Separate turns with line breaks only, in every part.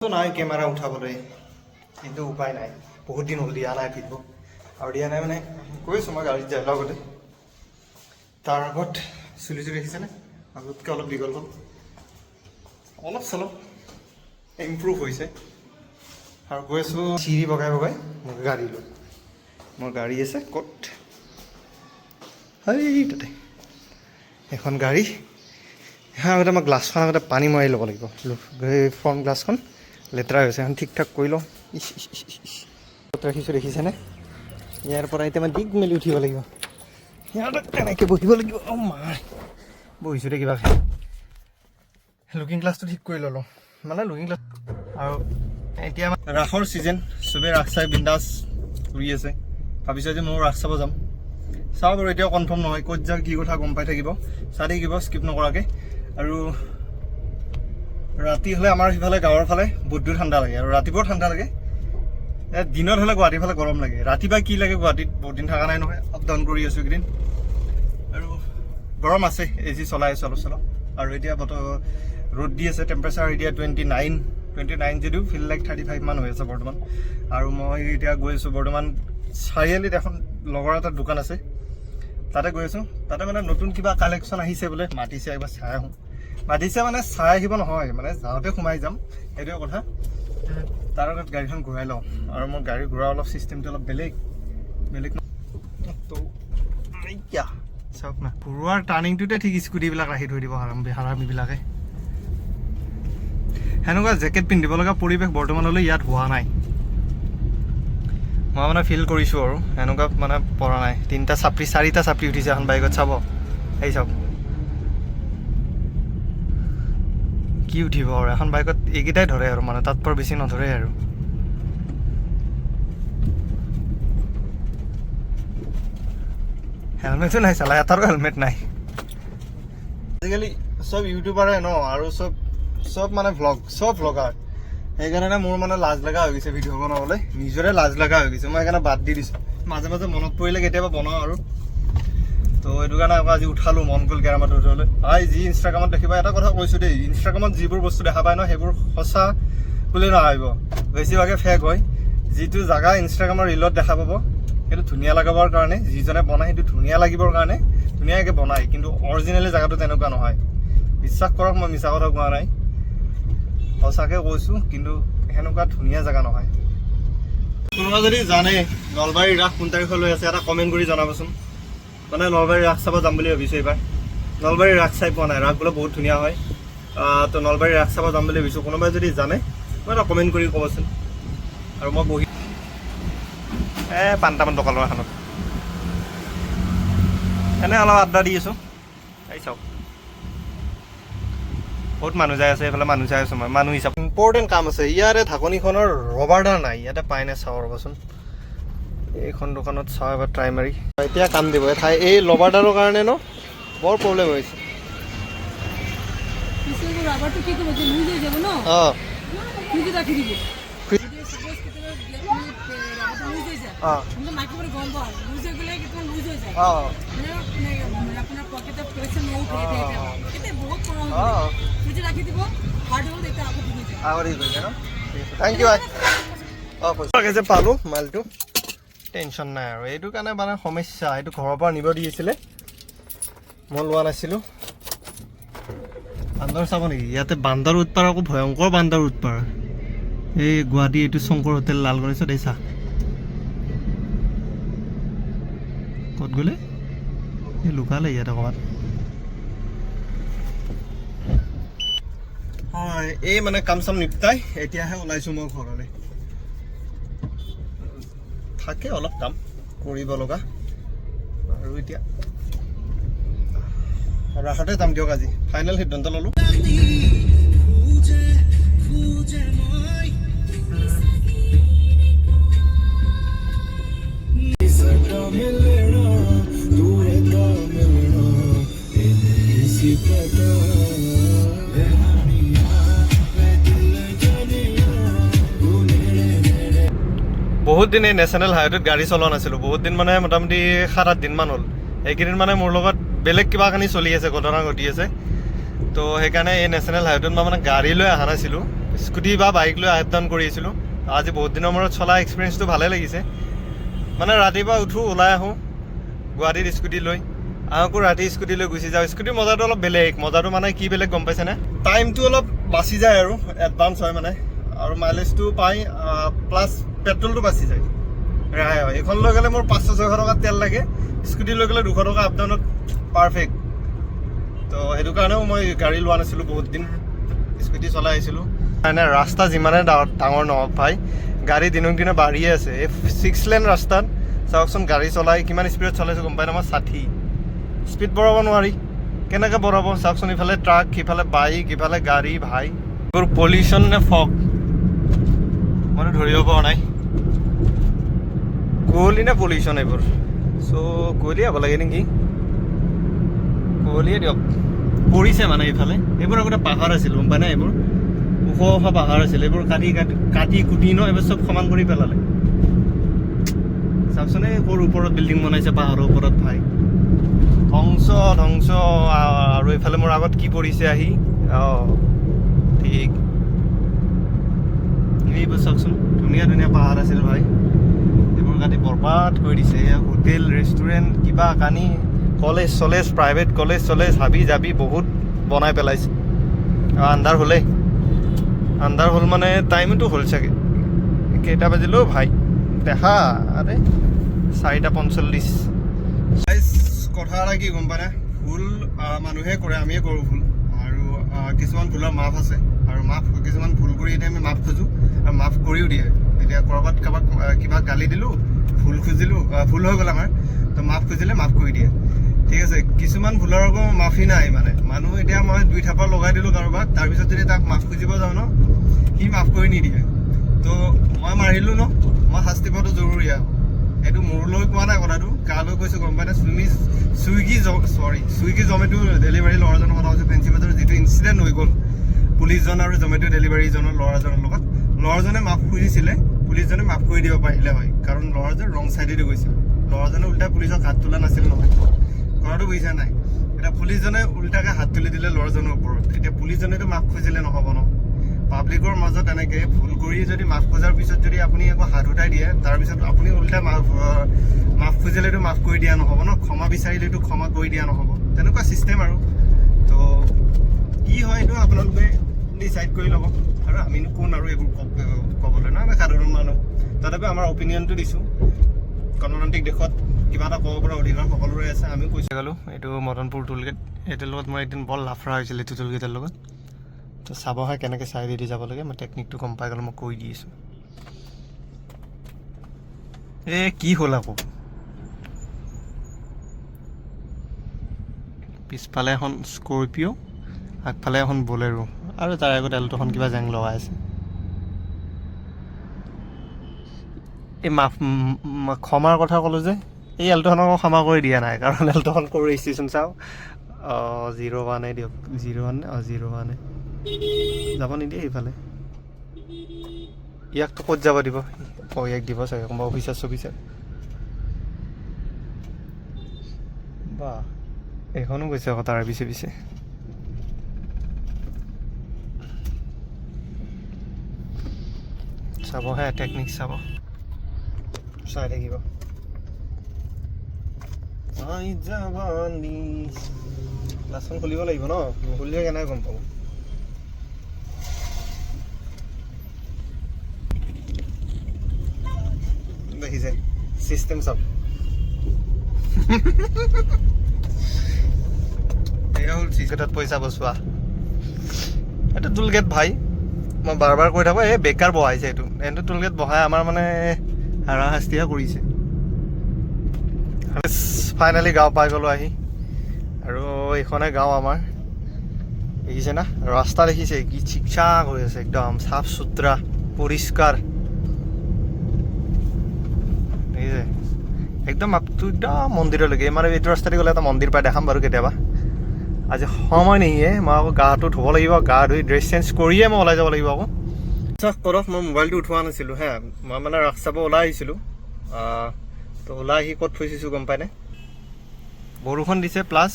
নাই কেমেৰা উঠাবলৈ কিন্তু উপায় নাই বহুত দিন হ'ল দিয়া নাই ভিডিঅ' আৰু দিয়া নাই মানে কৈছোঁ মই গাড়ীত যাই লগতে তাৰ আগত চুলিটো দেখিছেনে আগতকৈ অলপ দীঘল হ'ল অলপ চলপ ইম্প্ৰুভ হৈছে আৰু গৈ আছোঁ চিৰি বগাই বগাই মোৰ গাড়ী লৈ মোৰ গাড়ী আছে ক'ত সেই তাতে এখন গাড়ী আগতে মই গ্লাছখন আগতে পানী মাৰি ল'ব লাগিব ফ্ৰণ্ট গ্লাছখন লেতেৰা হৈছে এখন ঠিক ঠাক কৰি লওঁ ৰাখিছোঁ দেখিছেনে ইয়াৰ পৰা এতিয়া মই দিগ মেলি উঠিব লাগিব ইয়াত এনেকৈ বহিব লাগিব অঁ মাই বহিছোঁ দে কিবা লুকিং গ্লাছটো ঠিক কৰি ল'লোঁ মানে লুকিং গ্লাছ আৰু এতিয়া ৰাসৰ ছিজন চবেই ৰাস চাই বিন্দাছ ঘূৰি আছে ভাবিছোঁ যে ময়ো ৰাস চাব যাম চাওঁ বাৰু এতিয়াও কনফাৰ্ম নহয় ক'ত যাওঁ কি কথা গম পাই থাকিব চাই থাকিব স্কিপ নকৰাকৈ আৰু ৰাতি হ'লে আমাৰ সিফালে গাঁৱৰ ফালে বহুত ঠাণ্ডা লাগে আৰু ৰাতিপুৱাও ঠাণ্ডা লাগে দিনত হ'লে গুৱাহাটীৰ ফালে গৰম লাগে ৰাতিপুৱা কি লাগে গুৱাহাটীত বহুত দিন থকা নাই নহয় আপ ডাউন কৰি আছোঁ এইকেইদিন আৰু গৰম আছে এ চি চলাই আছোঁ অলপ চলপ আৰু এতিয়া বতৰ ৰ'দ দি আছে টেম্পাৰেচাৰ এতিয়া 29 যদিও ফিল লাইক 35 মান হৈ আছে বৰ্তমান আৰু মই এতিয়া গৈ আছোঁ বৰ্তমান চাৰিআলিত এখন লগৰ এটা দোকান আছে তাতে গৈ আছোঁ তাতে মানে নতুন কিবা কালেকশ্যন আহিছে বোলে মাতিছে একবাৰ চাই আহোঁ মাতিছে মানে চাই আহিব নহয় মানে যাওঁতে সোমাই যাম সেইটোৱে কথা তাৰ আগত গাড়ীখন ঘূৰাই লওঁ আৰু মোৰ গাড়ী ঘূৰা অলপ ছিষ্টেমটো অলপ বেলেগ তো চাওক না ঘূৰোৱাৰ টাৰ্ণিংটোতে ঠিক স্কুটিবিলাক ৰাখি থৈ দিব হাৰামীবিলাকে সেনেকুৱা জেকেট পিন্ধিব লগা পৰিৱেশ বৰ্তমানলৈ ইয়াত হোৱা নাই মই মানে ফিল কৰিছোঁ আৰু সেনেকুৱা মানে পৰা নাই 4টা চাপৰি উঠিছে এখন বাইকত চাব এই চাওক কি উঠিব আৰু এখন বাইকত এইকেইটাই ধৰে আৰু মানে তাত পৰা বেছি নধৰে আৰু হেলমেটো নাই চালা এটাৰো হেলমেট নাই আজিকালি চব ইউটিউবাৰে ন আৰু চব মানে ভ্লগাৰ সেইকাৰণে মোৰ মানে লাজ লগা হৈ গৈছে ভিডিঅ' বনাবলৈ নিজৰে লাজ লগা হৈ গৈছে মই সেইকাৰণে বাদ দি দিছোঁ মাজে মাজে মনত পৰিলে কেতিয়াবা বনাওঁ আৰু তো এইটো কাৰণে আকৌ আজি উঠালোঁ মন গ'ল কেৰামাত উঠাবলৈ যি ইনষ্টাগ্ৰামত দেখিবা এটা কথা কৈছোঁ দেই ইনষ্টাগ্ৰামত যিবোৰ বস্তু দেখা পায় ন সেইবোৰ সঁচা বুলি নাভাবিব বেছিভাগে ফেক হয় যিটো জেগা ইনষ্টাগ্ৰামৰ ৰিলত দেখা পাব সেইটো ধুনীয়া লগাবৰ কাৰণে যিজনে বনায় সেইটো ধুনীয়া লাগিবৰ কাৰণে ধুনীয়াকৈ বনায় কিন্তু অৰিজিনেলি জেগাটো তেনেকুৱা নহয় বিশ্বাস কৰক মই মিছা কথা কোৱা নাই সঁচাকৈ কৈছোঁ কিন্তু সেনেকুৱা ধুনীয়া জেগা নহয় কোনোবা যদি জানে নলবাৰীৰ ৰাস কোন তাৰিখলৈ আছে এটা কমেণ্ট কৰি জনাবচোন মানে নলবাৰীৰ ৰাস চাব যাম বুলি ভাবিছোঁ এইবাৰ নলবাৰীৰ ৰাস চাই পোৱা নাই ৰাস বোলে বহুত ধুনীয়া হয় তো নলবাৰীৰ ৰাস চাব যাম বুলি ভাবিছোঁ কোনোবাই যদি জানে মই এটা কমেণ্ট কৰি ক'বচোন আৰু মই বহি পান্তামান দোকানৰ এখনত এনে অলপ আড্ডা দি আছোঁ এই চাওক বহুত মানুহ যাই আছে এইফালে মানুহ চাই আছোঁ মই মানুহ হিচাপে ইম্পৰ্টেণ্ট কাম আছে ইয়াৰে ঢাকনিখনৰ ৰবাৰডাল নাই ইয়াতে পাই নে চাওঁ ৰ'বচোন এইখন দোকানত চাওঁ এবাৰ ট্ৰাই মাৰি এতিয়া কাম দিব এই ৰবাৰডালৰ কাৰণে ন বৰ প্ৰব্লেম হৈছে অঁ থেংক ইউ অঁ পালোঁ মালটো টেনশ্যন নাই আৰু এইটো কাৰণে মানে সমস্যা এইটো ঘৰৰ পৰা নিব দিছিলে মই লোৱা নাছিলোঁ বান্দৰ চাব নেকি ইয়াতে বান্দৰ উৎপাত আকৌ ভয়ংকৰ বান্দৰ উৎপাত এই গুৱাহাটী এইটো শংকৰ হোটেল লালগণেশত এই চাহ ক'ত গ'লে এই লুকালে ইয়াতে ক'ৰবাত হয় এই মানে কাম চাম নিপটাই এতিয়াহে ওলাইছোঁ মই ঘৰলৈ থাকে অলপ কাম কৰিব লগা আৰু এতিয়া ৰাসতে যাম দিয়ক আজি ফাইনেল সিদ্ধান্ত ল'লোঁ বহুত দিন এই নেশ্যনেল হাইৱেটোত গাড়ী চলোৱা নাছিলোঁ বহুত দিন মানে মোটামুটি 7-8 দিনমান হ'ল এইকেইদিন মানে মোৰ লগত বেলেগ কিবা কানি চলি আছে ঘটনা ঘটি আছে তো সেইকাৰণে এই নেশ্যনেল হাইৱেটোত মই মানে গাড়ী লৈ অহা নাছিলোঁ স্কুটি বা বাইক লৈ আপ ডাউন কৰি আছিলোঁ। আজি বহুত দিনৰ মূৰত চলা এক্সপিৰিয়েঞ্চটো ভালেই লাগিছে। মানে ৰাতিপুৱা উঠোঁ, ওলাই আহোঁ গুৱাহাটীত স্কুটি লৈ, আকৌ ৰাতি স্কুটি লৈ গুচি যাওঁ। স্কুটিৰ মজাটো অলপ বেলেগ। মজাটো মানে কি বেলেগ গম পাইছেনে? টাইমটো অলপ বাচি যায় আৰু এডভান্স হয় মানে, আৰু মাইলেজটো পাই, প্লাছ পেট্ৰলটো বাচি যায়, ৰেহাই হয়। এইখন লৈ গ'লে মোৰ 500-600 টকা তেল লাগে, স্কুটি লৈ গ'লে 200 টকা আপ ডাউনত পাৰফেক্ট। তো সেইটো কাৰণেও মই গাড়ী লোৱা নাছিলোঁ, বহুত দিন স্কুটি চলাই আহিছিলোঁ। মানে ৰাস্তা যিমানে ডাঙৰ নহওক ভাই, গাড়ী দিনক দিনে বাঢ়িয়ে আছে। এই 6 লেন ৰাস্তাত চাওকচোন গাড়ী চলাই কিমান স্পীডত চলাইছোঁ গম পাই ন? মই 60। স্পীড বঢ়াব নোৱাৰি, কেনেকৈ বঢ়াব চাওকচোন? ইফালে ট্ৰাক, সিফালে বাইক, ইফালে গাড়ী। ভাই এইবোৰ পলিউশ্যন নে ফগ মইতো ধৰিব পৰা নাই। কুঁৱলী নে পলিউশ্যন এইবোৰ? চ' কুঁৱলীয়ে হ'ব লাগে নেকি? কুঁৱলীয়ে দিয়ক। পৰিছে মানে এইফালে। এইবোৰ আগতে পাহাৰ আছিল গম পাই নাই? এইবোৰ ওখ ওখ পাহাৰ আছিল, এইবোৰ কাটি কুটি ন এইবোৰ চব সমান কৰি পেলালে। চাওকচোন এই ক'ৰ ওপৰত বিল্ডিং বনাইছে পাহাৰৰ ওপৰত। ভাই ধ্বংস ধ্বংস। আৰু এইফালে মোৰ আগত কি পৰিছে আহি। ঠিক এইবোৰ চাওকচোন, ধুনীয়া ধুনীয়া পাহাৰ আছিল ভাই, এইবোৰ কাটি বৰবাদ কৰি দিছে। হোটেল, ৰেষ্টুৰেণ্ট, কিবা কানি, কলেজ চলেজ, প্ৰাইভেট কলেজ চলেজ, হাবি জাবি বহুত বনাই পেলাইছে। আন্ধাৰ হ'লেই, আন্ধাৰ হ'ল মানে টাইমটো হ'ল চাগে। কেইটা বাজিলেও ভাই দেখা আৰে 4:45। কথা এটা কি গম পায় না? ভুল মানুহে কৰে, আমিয়ে কৰোঁ ভুল। আৰু কিছুমান ভুলৰ মাফ আছে, আৰু কিছুমান ভুল কৰি এতিয়া আমি মাফ খোজোঁ আৰু মাফ কৰিও দিয়ে। এতিয়া ক'ৰবাত কাৰোবাক কিবা গালি দিলোঁ, ভুল খুজিলোঁ, ভুল হৈ গ'ল আমাৰ, তো মাফ খুজিলে মাফ কৰি দিয়ে। ঠিক আছে, কিছুমান ভুলৰ আকৌ মাফি নাই মানে। মানুহ এতিয়া মই 2 থাপৰ লগাই দিলোঁ কাৰোবাক, তাৰপিছত যদি তাক মাফ খুজিব যাওঁ ন, সি মাফ কৰি নিদিয়ে। তো মই মাৰিলোঁ ন, মই শাস্তি পোৱাটো জৰুৰী আৰু। এইটো মোৰলৈ কোৱা নাই কথাটো, কালৈ কৈছোঁ গম পাই নাই? ছুইগি জমেটো ডেলিভাৰী ল'ৰাজনৰ কথা কৈছোঁ। ফেঞ্চি বজাৰৰ যিটো ইনচিডেণ্ট হৈ গ'ল পুলিচজন আৰু জমেটো ডেলিভাৰীজনৰ ল'ৰাজনৰ লগত, ল'ৰাজনে মাফ খুজিছিলে, পুলিচজনে মাফ কৰি দিব পাৰিলে হয়, কাৰণ ল'ৰাজন ৰং চাইডেদি গৈছিল। ল'ৰাজনে উল্টাই পুলিচক হাত তোলা নাছিল নহয়, কথাটো বুজিছা নাই? এতিয়া পুলিচজনে উল্টাকৈ হাত তুলি দিলে ল'ৰাজনৰ ওপৰত। এতিয়া পুলিচজনেতো মাফ খুজিলে নহ'ব ন। পাব্লিকৰ মাজত এনেকৈ ভুল কৰি যদি মাফ খোজাৰ পিছত যদি আপুনি আকৌ হাত উঠাই দিয়ে, তাৰপিছত আপুনি উল্টাই মাফ খুজিলেতো মাফ কৰি দিয়া নহ'ব ন, ক্ষমা বিচাৰিলেতো ক্ষমা কৰি দিয়া নহ'ব। তেনেকুৱা ছিষ্টেম আৰু। তো কি হয় এইটো আপোনালোকে ডিচাইড কৰি ল'ব, আৰু আমিনো কোন আৰু এইবোৰ ক'বলৈ ন, আমি সাধাৰণ মানুহ। তথাপি আমাৰ অপিনিয়নটো দিছোঁ। গণতান্ত্ৰিক দেশত কিবা এটা ক'ব পৰা অধিকাৰ সকলোৰে আছে, আমিও কৈছোঁ গ'লোঁ। এইটো মদনপুৰ টোলগেট, এইটোৰ লগত মই একদিন বৰ লাফৰা হৈছিল এইটো টোলগেটৰ লগত। তো চাবহে কেনেকৈ চাইডেদি যাব লাগে, মই টেকনিকটো গম পাই গ'লোঁ, মই কৈ দি আছোঁ। কি হ'ল আকৌ? পিছফালে এখন স্কৰপিঅ', আগফালে এখন বলেৰো, আৰু তাৰ আগত এল্ট'খন কিবা জেং লগাই আছে। এই ক্ষমাৰ কথা ক'লোঁ যে, এই এল্ট'খনক ক্ষমা কৰি দিয়া নাই, কাৰণ এল্ট'খন কৰোঁ ৰেজিষ্ট্ৰেশ্যন চাওঁ 01 দিয়ক, 01 যাব নিদিয়ে সিফালে। ইয়াকতো ক'ত যাব দিব? ইয়াক দিব চাগে কোনোবা অফিচাৰ বা এইখনো গৈছে আকৌ তাৰ পিছে পিছে। চাবহে, টেকনিক চাব, চাই থাকিব। গ্লাছখন খুলিব লাগিব ন, নুখুলিলে কেনেকৈ গম পাব? দেখিছে চিষ্টেম চাব। এয়া হ'ল চিকেটত পইচা বচোৱা। এইটো টোলগেট ভাই, মই বাৰ বাৰ কৈ থাকোঁ, এই বেকাৰ বহাইছে এইটো। এইটো টোলগেট বহাই আমাৰ মানে হাৰাশাস্তিহে কৰিছে। ফাইনেলি গাঁও পাই গ'লোঁ আহি, আৰু এইখনে গাঁও আমাৰ। দেখিছে না, ৰাস্তা দেখিছে কি চিকচাক হৈ আছে, একদম চাফ চুতৰা পৰিষ্কাৰ। দেখিছে একদম আপটো একদম মন্দিৰলৈকে। মানে এইটো ৰাস্তা দি গ'লে এটা মন্দিৰ পাই, দেখাম বাৰু কেতিয়াবা। আজি সময় নিয়ে, মই আকৌ গাটো ধুব লাগিব, গা ধুই ড্ৰেছ চেঞ্জ কৰিয়ে মই ওলাই যাব লাগিব আকৌ। বিশ্বাস কৰক, মই মোবাইলটো উঠোৱা নাছিলোঁ হা, মই মানে ৰাস্তা চাব ওলাই আহিছিলোঁ। তো ওলাই আহি ক'ত ফচিছোঁ গম পায়নে? বৰষুণ দিছে প্লাছ,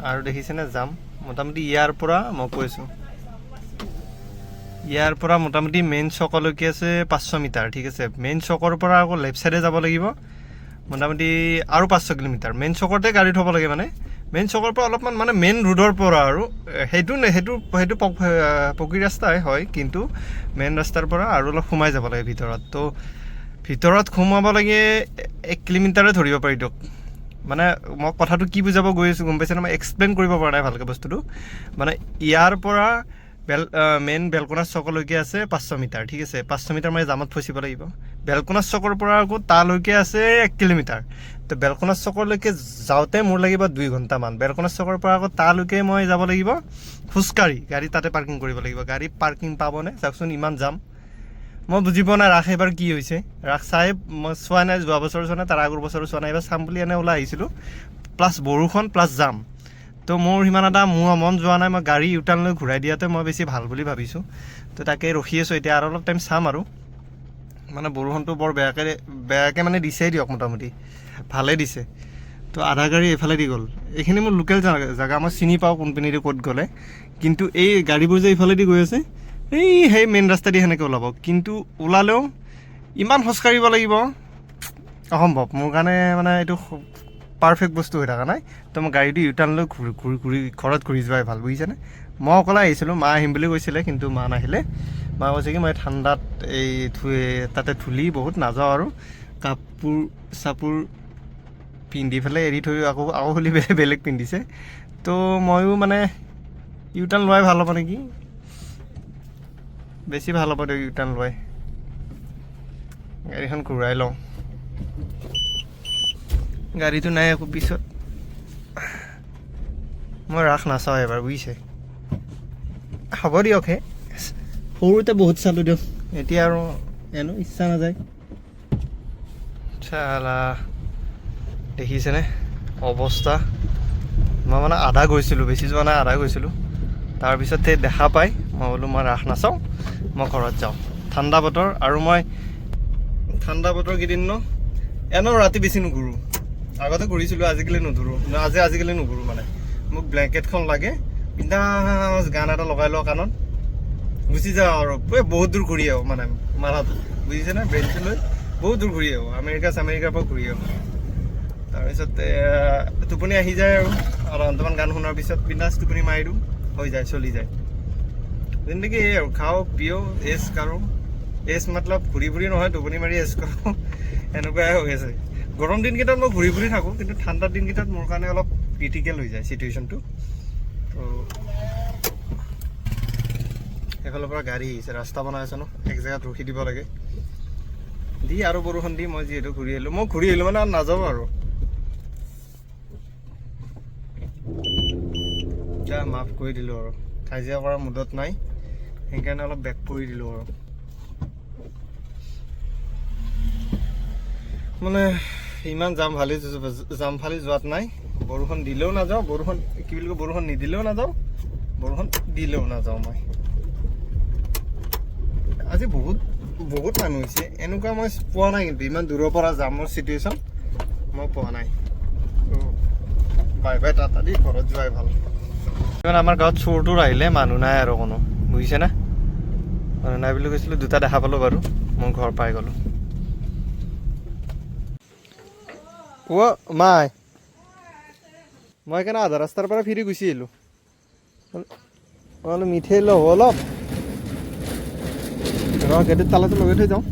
আৰু দেখিছেনে যাম। মোটামুটি ইয়াৰ পৰা মই কৈছোঁ ইয়াৰ পৰা মোটামুটি মেইন চকলৈকে আছে 500 মিটাৰ ঠিক আছে মেইন চকৰ পৰা আকৌ লেফ্ট চাইডে যাব লাগিব মোটামুটি আৰু 500 কিলোমিটাৰ মেইন চকতে গাড়ী থ'ব লাগে মানে মেইন চকৰ পৰা অলপমান মানে মেইন ৰোডৰ পৰা আৰু সেইটো পকী ৰাস্তাই হয় কিন্তু মেইন ৰাস্তাৰ পৰা আৰু অলপ সোমাই যাব লাগে ভিতৰত তো ভিতৰত সোমাব লাগে 1 কিলোমিটাৰে ধৰিব পাৰি দিয়ক মানে মই কথাটো কি বুজাব গৈ আছোঁ গম পাইছেনে মই এক্সপ্লেইন কৰিব পৰা নাই ভালকৈ বস্তুটো মানে ইয়াৰ পৰা মেইন বেলকনাছ চকলৈকে আছে 500 মিটাৰ ঠিক আছে 500 মিটাৰ মই জামত ফচিব লাগিব বেলকনাছ চকৰ পৰা আকৌ তালৈকে আছে 1 কিলোমিটাৰ তো বেলকনাছ চকলৈকে যাওঁতে মোৰ লাগিব 2 ঘণ্টামান বেলকনাছ চকৰ পৰা আকৌ তালৈকে মই যাব লাগিব খোজকাঢ়ি গাড়ী তাতে পাৰ্কিং কৰিব লাগিব গাড়ী পাৰ্কিং পাবনে চাওকচোন ইমান যাম মই বুজি পোৱা নাই ৰাস এবাৰ কি হৈছে ৰাস চাই মই চোৱা নাই যোৱা বছৰ চোৱা নাই তাৰ আগৰ বছৰো চোৱা নাই এবাৰ চাম বুলি এনে ওলাই আহিছিলোঁ প্লাছ বৰষুণ প্লাছ যাম তো মোৰ সিমান এটা মোৰ মন যোৱা নাই মই গাড়ী ইউটাৰ্ণ লৈ ঘূৰাই দিয়াতে মই বেছি ভাল বুলি ভাবিছোঁ তো তাকে ৰখি আছোঁ এতিয়া আৰু অলপ টাইম চাম আৰু মানে বৰষুণটো বৰ বেয়াকৈ মানে দিছেই দিয়ক মোটামুটি ভালেই দিছে তো আধা গাড়ী এইফালে দি গ'ল এইখিনি মোৰ লোকেল জেগা মই চিনি পাওঁ কোনপিনেদি ক'ত গ'লে কিন্তু এই গাড়ীবোৰ যে এইফালেদি গৈ আছে সেই মেইন ৰাস্তা দি সেনেকৈ ওলাব কিন্তু ওলালেও ইমান খোজকাঢ়িব লাগিব অসম্ভৱ মোৰ কাৰণে মানে এইটো পাৰফেক্ট বস্তু হৈ থকা নাই তো মই গাড়ীটো ইউটাৰ্ণ লৈ ঘূৰি ঘৰত ঘূৰি যোৱাই ভাল বুজিছেনে মই অকলে আহিছিলোঁ মা আহিম বুলি কৈছিলে কিন্তু মা নাহিলে মা কৈছে কি মই ঠাণ্ডাত এই তাতে ধূলি বহুত নাযাওঁ আৰু কাপোৰ চাপোৰ পিন্ধি পেলাই এৰি থৈ আকৌ খুলি বেলেগ পিন্ধিছে তো ময়ো মানে ইউটাৰ্ণ লোৱাই ভাল হ'ব নেকি বেছি ভাল হ'ব দিয়ক ইউটাৰ্ণ লোৱাই গাড়ীখন ঘূৰাই লওঁ গাড়ীটো নাই আকৌ পিছত মই ৰাস নাচাওঁ এবাৰ বুজিছে হ'ব দিয়ক হে সৰুতে বহুত চালোঁ দিয়ক এতিয়া আৰু এনো ইচ্ছা নাযায় চালা দেখিছেনে অৱস্থা মই মানে আধা গৈছিলোঁ বেছি যোৱা নাই আধা গৈছিলোঁ তাৰপিছত সেই দেখা পাই মই বোলো মই ৰাস নাচাওঁ মই ঘৰত যাওঁ ঠাণ্ডা বতৰ আৰু মই ঠাণ্ডা বতৰ কেইদিন এনেও ৰাতি বেছি নুঘূৰোঁ আগতে ঘূৰিছিলোঁ আজিকালি নুঘূৰোঁ আজিকালি নুঘূৰোঁ মানে মোক ব্লেংকেটখন লাগে বিন্দাছ গান এটা লগাই লওঁ কাণত গুচি যাওঁ আৰু বহুত দূৰ ঘূৰি আহোঁ মানে মাথাটো বুজিছেনে ব্ৰেইনটো লৈ বহুত দূৰ ঘূৰি আহোঁ আমেৰিকাৰ পৰা ঘূৰি আহোঁ তাৰপিছত টোপনি আহি যায় আৰু আধা ঘণ্টামান গান শুনাৰ পিছত বিন্দাছ টোপনি মাৰি দিওঁ হৈ যায় চলি যায় জিন্দগী এই আৰু খাওঁ পিওঁ এছ কৰোঁ এছ মতলব ঘূৰি ফুৰি নহয় টোপনি মাৰি এছ কৰোঁ এনেকুৱাই হৈ আছে গৰম দিনকেইটাত মই ঘূৰি ফুৰি থাকোঁ কিন্তু ঠাণ্ডাৰ দিনকেইটাত মোৰ কাৰণে অলপ ক্ৰিটিকেল হৈ যায় চিটুৱেশ্যনটো তো সেইফালৰ পৰা গাড়ী আহিছে ৰাস্তা বনাই আছে এক জেগাত ৰখি দিব লাগে দি আৰু বৰষুণ দি মই যিহেতু ঘূৰি আহিলোঁ মানে নাযাওঁ আৰু এতিয়া মাফ কৰি দিলোঁ আৰু কাজিয়া কৰা মুডত নাই সেইকাৰণে অলপ বেক কৰি দিলোঁ আৰু মানে ইমান জাম ফালি যোৱাত নাই বৰষুণ দিলেও নাযাওঁ বৰষুণ নিদিলেও নাযাওঁ বৰষুণ দিলেও নাযাওঁ মই আজি বহুত মানুহ হৈছে এনেকুৱা মই পোৱা নাই কিন্তু ইমান দূৰৰ পৰা জামৰ চিটুৱেশ্যন মই পোৱা নাই বাই বাই টাটা দি ঘৰত যোৱাই ভাল আমাৰ গাঁৱত চোৰ তোৰ আহিলে মানুহ নাই আৰু কোনো বুজিছেনে মানুহ নাই বুলি কৈছিলোঁ দুটা দেখা পালোঁ বাৰু মই ঘৰ পাই গ'লোঁ মাই মই সেইকাৰণে আধা ৰাস্তাৰ পৰা ফিৰি গুচি আহিলোঁ অলপ মিঠাই লওঁ অলপ গাড়ীত তালাটো লগাই থৈ যাওঁ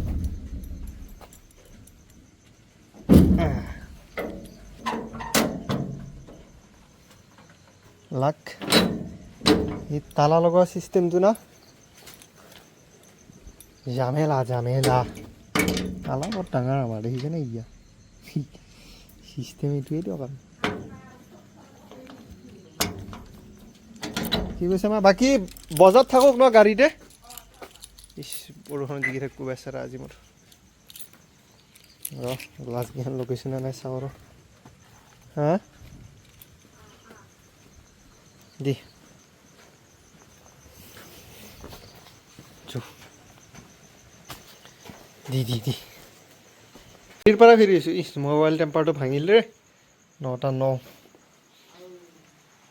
লাক এই তালা লগোৱা চিষ্টেমটো না ঝামেলা তালা বৰ ডাঙৰ আমাৰ দেখিছেনে ইয়া চিষ্টেম এইটোৱেই দিয়ক আৰু কি কৈছে মা বাকী বজাৰত থাকক ন গাড়ীতে ইছ বৰষুণ দিকি থাকোঁ বেচেৰা আজি মোৰ গ্লাছকেইখন লগাইছোঁ নে নাই চাওঁ আৰু হা দি পৰা ফিৰি আছোঁ ইছ মোবাইল টেম্পাৰটো ভাঙিলে 9:09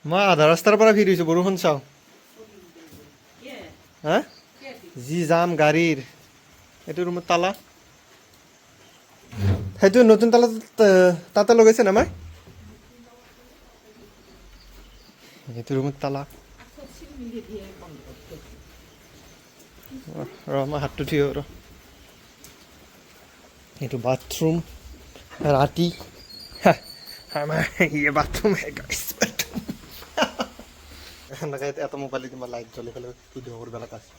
মই আধা ৰাস্তাৰ পৰা ফিৰিছোঁ বৰষুণ চাওঁ হা যি যাম গাড়ীৰ। এইটো ৰুমত তালা, সেইটো নতুন তালা তাতে লগাইছে না মই? এইটো ৰুমত তালা। ৰ মই হাতটো থিয় ৰ। এইটো বাথৰুম ৰাতি। আমাৰ ইয়ে বাথৰুম হে গাইছ, বাথৰুম। এনেকৈ এটা মোবাইল তোমাৰ লাইট জ্বলি পেলাই ভিডিঅ' কৰিব লগা আছে।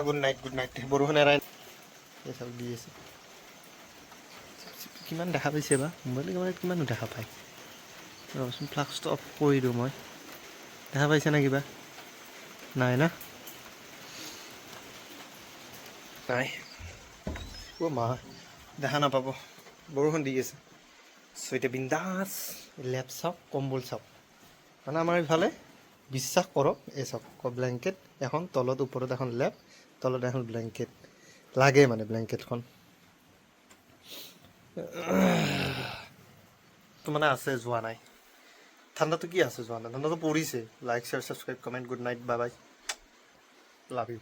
Good night, good night. বৰষুণ এৰাই এই চব দি আছে। কিমান দেখা পাইছে বা মোবাইল কেমেৰাত কিমান দেখা পায়? ৰ'বচোন ফ্লাক্সটো অফ কৰি দিওঁ মই। দেখা পাইছে না কিবা? নাই না? নাই। অ' মা, দেখা নাপাব, বৰষুণ দি আছে। চ' এতিয়া বিন্দাছ লেপ চাওক, কম্বল চাওক। মানে আমাৰ ইফালে বিশ্বাস কৰক, এই চাওক ব্লেংকেট এখন, তলত ওপৰত এখন লেপ, তলত এখন ব্লেংকেট। লাগে মানে ব্লেংকেটখন তো মানে আছে, যোৱা নাই। ঠাণ্ডাটো কি আছে যোৱা নাই, ঠাণ্ডাটো পৰিছে। Like share subscribe comment, good night, bye bye, love you.